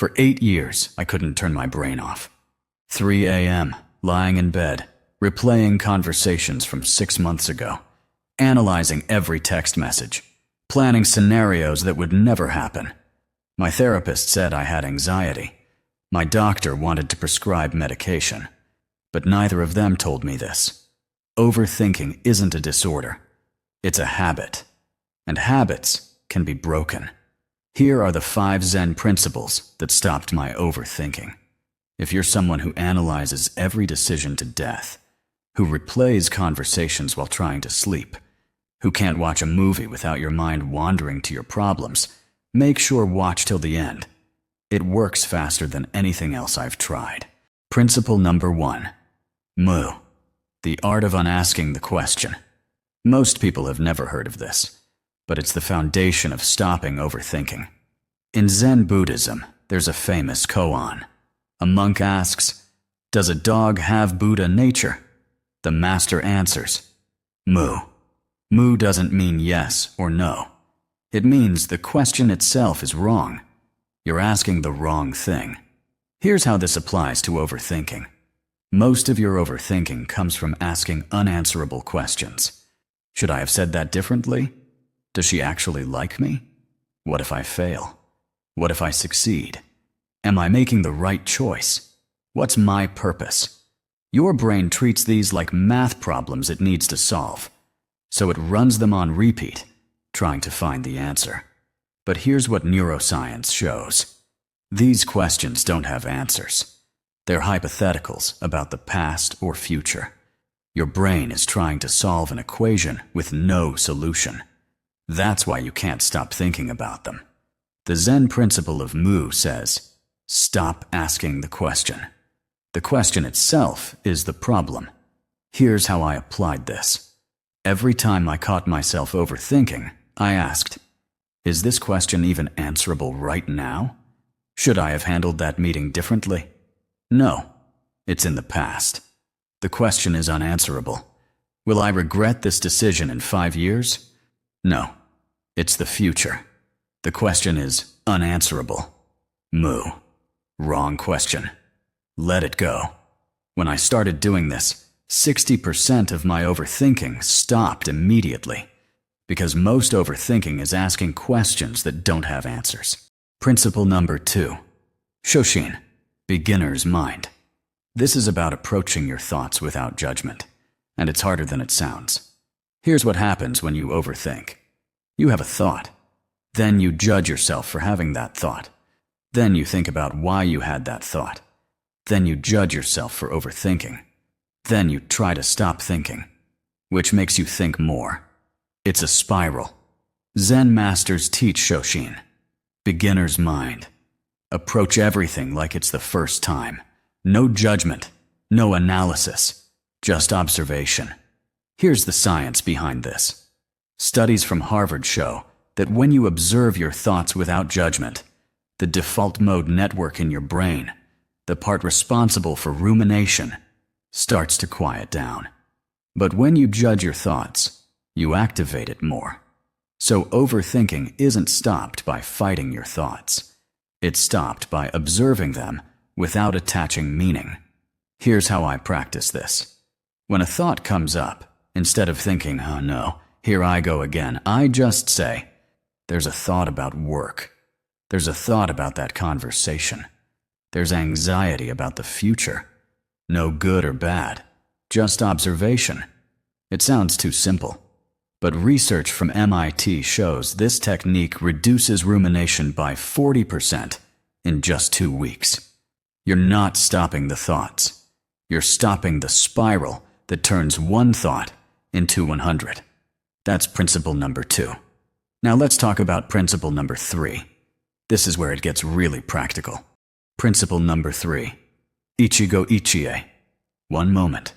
For 8 years, I couldn't turn my brain off. 3 a.m., lying in bed, replaying conversations from 6 months ago, analyzing every text message, planning scenarios that would never happen. My therapist said I had anxiety. My doctor wanted to prescribe medication. But neither of them told me this. Overthinking isn't a disorder. It's a habit. And habits can be broken. Here are the 5 Zen principles that stopped my overthinking. If you're someone who analyzes every decision to death, who replays conversations while trying to sleep, who can't watch a movie without your mind wandering to your problems, make sure watch till the end. It works faster than anything else I've tried. Principle number 1. Mu. The art of unasking the question. Most people have never heard of this, but it's the foundation of stopping overthinking. In Zen Buddhism, there's a famous koan. A monk asks, "Does a dog have Buddha nature?" The master answers, "Mu." Mu doesn't mean yes or no. It means the question itself is wrong. You're asking the wrong thing. Here's how this applies to overthinking. Most of your overthinking comes from asking unanswerable questions. Should I have said that differently? Does she actually like me? What if I fail? What if I succeed? Am I making the right choice? What's my purpose? Your brain treats these like math problems it needs to solve, so it runs them on repeat, trying to find the answer. But here's what neuroscience shows. These questions don't have answers. They're hypotheticals about the past or future. Your brain is trying to solve an equation with no solution. That's why you can't stop thinking about them. The Zen principle of Mu says, stop asking the question. The question itself is the problem. Here's how I applied this. Every time I caught myself overthinking, I asked, is this question even answerable right now? Should I have handled that meeting differently? No, it's in the past. The question is unanswerable. Will I regret this decision in 5 years? No, it's the future. The question is unanswerable. Mu. Wrong question. Let it go. When I started doing this, 60% of my overthinking stopped immediately, because most overthinking is asking questions that don't have answers. Principle number 2. Shoshin. Beginner's mind. This is about approaching your thoughts without judgment, and it's harder than it sounds. Here's what happens when you overthink. You have a thought. Then you judge yourself for having that thought. Then you think about why you had that thought. Then you judge yourself for overthinking. Then you try to stop thinking, which makes you think more. It's a spiral. Zen masters teach Shoshin. Beginner's mind. Approach everything like it's the first time. No judgment, no analysis, just observation. Here's the science behind this. Studies from Harvard show that when you observe your thoughts without judgment, the default mode network in your brain, the part responsible for rumination, starts to quiet down. But when you judge your thoughts, you activate it more. So overthinking isn't stopped by fighting your thoughts. It's stopped by observing them without attaching meaning. Here's how I practice this. When a thought comes up, instead of thinking, oh no, here I go again, I just say, there's a thought about work. There's a thought about that conversation. There's anxiety about the future. No good or bad, just observation. It sounds too simple, but research from MIT shows this technique reduces rumination by 40% in just 2 weeks. You're not stopping the thoughts. You're stopping the spiral that turns one thought into 100. That's principle number 2. Now let's talk about principle number 3. This is where it gets really practical. Principle number 3. Ichigo Ichie. 1 moment.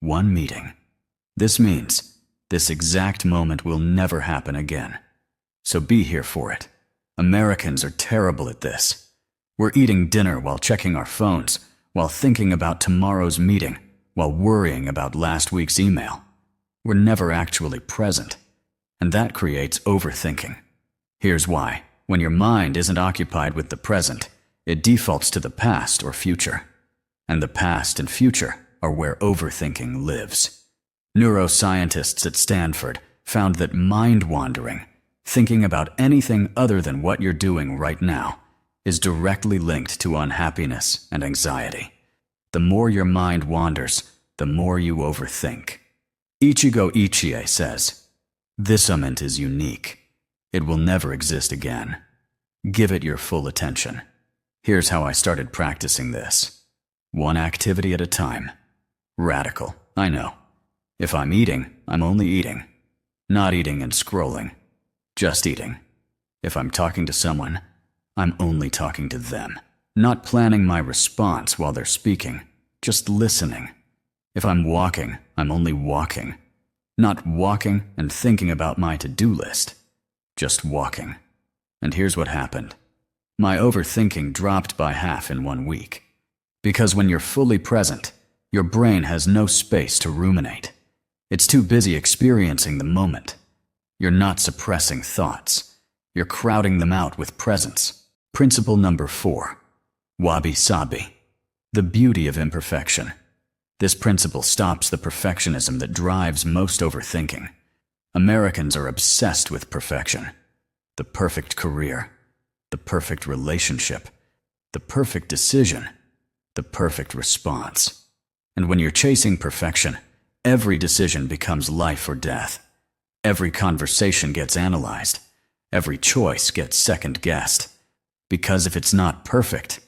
1 meeting. This means this exact moment will never happen again. So be here for it. Americans are terrible at this. We're eating dinner while checking our phones, while thinking about tomorrow's meeting, while worrying about last week's email. We're never actually present, and that creates overthinking. Here's why. When your mind isn't occupied with the present, It defaults to the past or future. And the past and future are where overthinking lives. Neuroscientists at Stanford found that mind-wandering, thinking about anything other than what you're doing right now, is directly linked to unhappiness and anxiety. The more your mind wanders, the more you overthink. Ichigo Ichie says, "This moment is unique. It will never exist again. Give it your full attention." Here's how I started practicing this. One activity at a time. Radical, I know. If I'm eating, I'm only eating. Not eating and scrolling. Just eating. If I'm talking to someone, I'm only talking to them. Not planning my response while they're speaking. Just listening. If I'm walking, I'm only walking. Not walking and thinking about my to-do list. Just walking. And here's what happened. My overthinking dropped by half in 1 week. Because when you're fully present, your brain has no space to ruminate. It's too busy experiencing the moment. You're not suppressing thoughts. You're crowding them out with presence. Principle number 4. Wabi-Sabi. The beauty of imperfection. This principle stops the perfectionism that drives most overthinking. Americans are obsessed with perfection. The perfect career, the perfect relationship, the perfect decision, the perfect response. And when you're chasing perfection, every decision becomes life or death. Every conversation gets analyzed. Every choice gets second-guessed. Because if it's not perfect,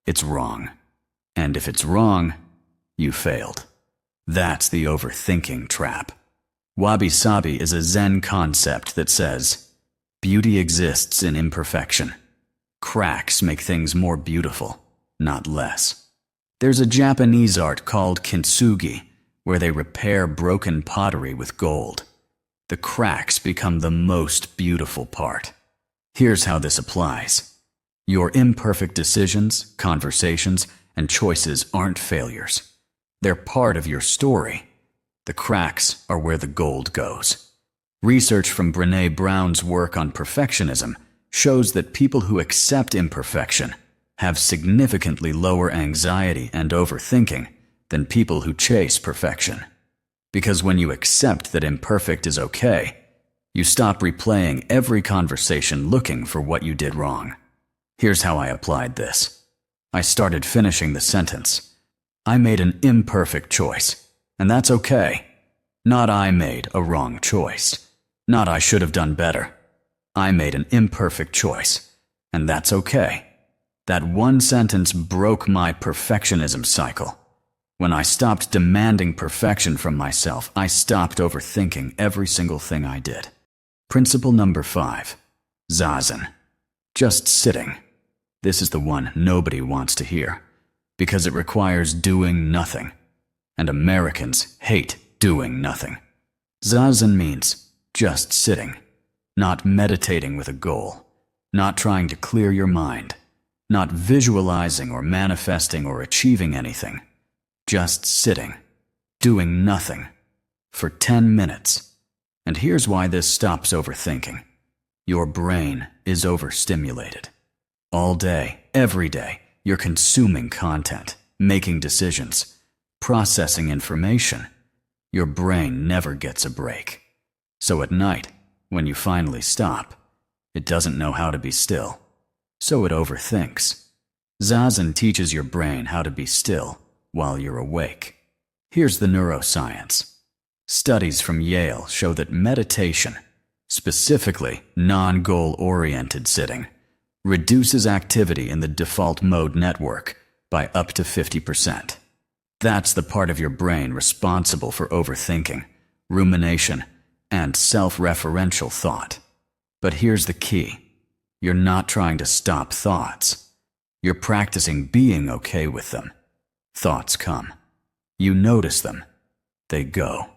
it's wrong. And if it's wrong, you failed. That's the overthinking trap. Wabi-Sabi is a Zen concept that says, beauty exists in imperfection. Cracks make things more beautiful, not less. There's a Japanese art called kintsugi, where they repair broken pottery with gold. The cracks become the most beautiful part. Here's how this applies. Your imperfect decisions, conversations, and choices aren't failures. They're part of your story. The cracks are where the gold goes. Research from Brené Brown's work on perfectionism shows that people who accept imperfection have significantly lower anxiety and overthinking than people who chase perfection. Because when you accept that imperfect is okay, you stop replaying every conversation looking for what you did wrong. Here's how I applied this. I started finishing the sentence. I made an imperfect choice, and that's okay. Not I made a wrong choice. Not I should have done better. I made an imperfect choice, and that's okay. That one sentence broke my perfectionism cycle. When I stopped demanding perfection from myself, I stopped overthinking every single thing I did. Principle number 5. Zazen. Just sitting. This is the one nobody wants to hear, because it requires doing nothing. And Americans hate doing nothing. Zazen means just sitting, not meditating with a goal, not trying to clear your mind, not visualizing or manifesting or achieving anything. Just sitting, doing nothing, for 10 minutes. And here's why this stops overthinking. Your brain is overstimulated. All day, every day, you're consuming content, making decisions, processing information. Your brain never gets a break. So at night, when you finally stop, it doesn't know how to be still. So it overthinks. Zazen teaches your brain how to be still while you're awake. Here's the neuroscience. Studies from Yale show that meditation, specifically non-goal-oriented sitting, reduces activity in the default mode network by up to 50%. That's the part of your brain responsible for overthinking, rumination, and self-referential thought. But here's the key. You're not trying to stop thoughts. You're practicing being okay with them. Thoughts come. You notice them. They go.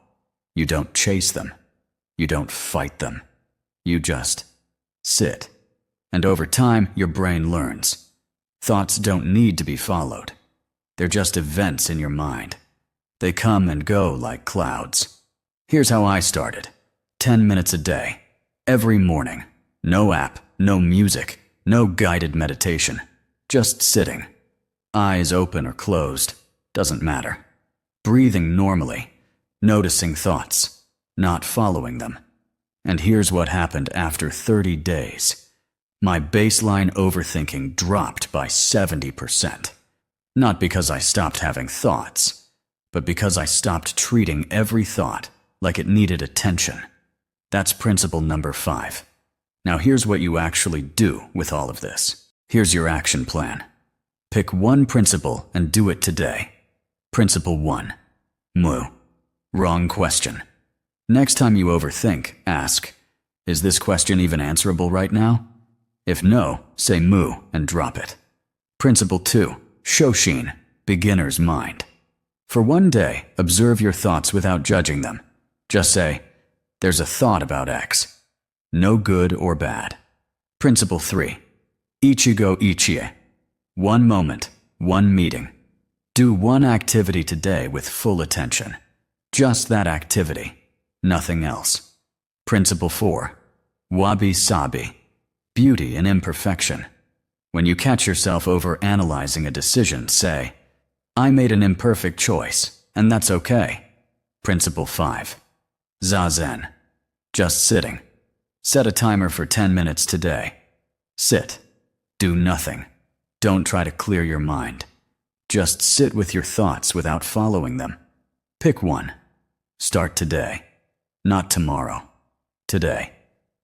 You don't chase them. You don't fight them. You just sit. And over time, your brain learns. Thoughts don't need to be followed. They're just events in your mind. They come and go like clouds. Here's how I started. 10 minutes a day. Every morning. No app, no music, no guided meditation. Just sitting. Eyes open or closed. Doesn't matter. Breathing normally. Noticing thoughts. Not following them. And here's what happened after 30 days. My baseline overthinking dropped by 70%. Not because I stopped having thoughts, but because I stopped treating every thought like it needed attention. That's principle number 5. Now here's what you actually do with all of this. Here's your action plan. Pick one principle and do it today. Principle 1. Moo. Wrong question. Next time you overthink, ask, is this question even answerable right now? If no, say moo and drop it. Principle 2. Shoshin. Beginner's mind. For one day, observe your thoughts without judging them. Just say, there's a thought about X. No good or bad. Principle 3. Ichigo Ichie. One moment, one meeting. Do one activity today with full attention. Just that activity. Nothing else. Principle 4. Wabi-Sabi. Beauty in imperfection. When you catch yourself over-analyzing a decision, say, I made an imperfect choice, and that's okay. Principle 5. Zazen. Just sitting. Set a timer for 10 minutes today. Sit. Do nothing. Don't try to clear your mind. Just sit with your thoughts without following them. Pick one. Start today. Not tomorrow. Today.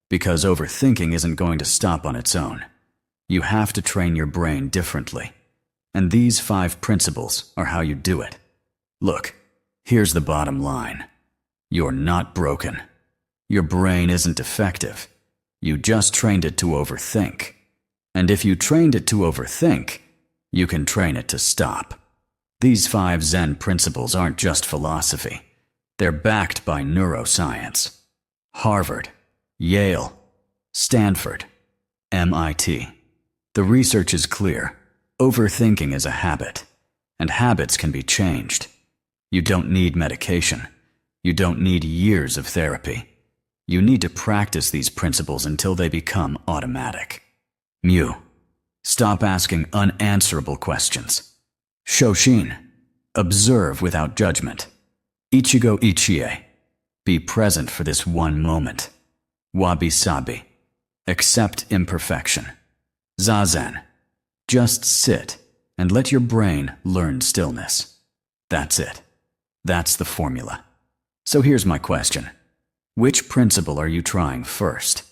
Because overthinking isn't going to stop on its own. You have to train your brain differently. And these 5 principles are how you do it. Look, here's the bottom line. You're not broken. Your brain isn't defective. You just trained it to overthink. And if you trained it to overthink, you can train it to stop. These 5 Zen principles aren't just philosophy. They're backed by neuroscience. Harvard, Yale, Stanford, MIT. The research is clear. Overthinking is a habit, and habits can be changed. You don't need medication. You don't need years of therapy. You need to practice these principles until they become automatic. Mu. Stop asking unanswerable questions. Shoshin. Observe without judgment. Ichigo Ichie. Be present for this one moment. Wabi-Sabi. Accept imperfection. Zazen. Just sit and let your brain learn stillness. That's it. That's the formula. So here's my question. Which principle are you trying first?